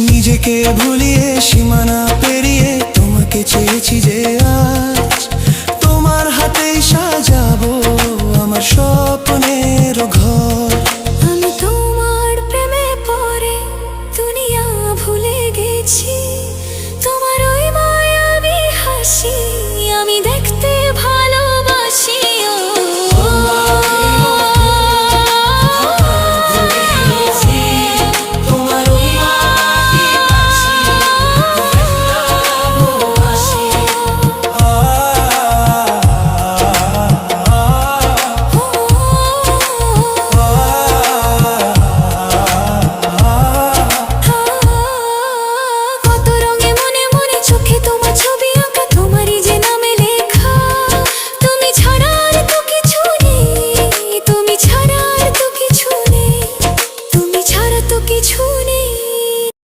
নিজেকে ভুলিয়ে সীমানা পেরিয়ে তোমাকে চেয়েছি যে আজ তোমার হাতেই সাজাবো আমার স্বপ্নের ঘর। আমি তোমার প্রেমে পড়ে দুনিয়া ভুলে গেছি।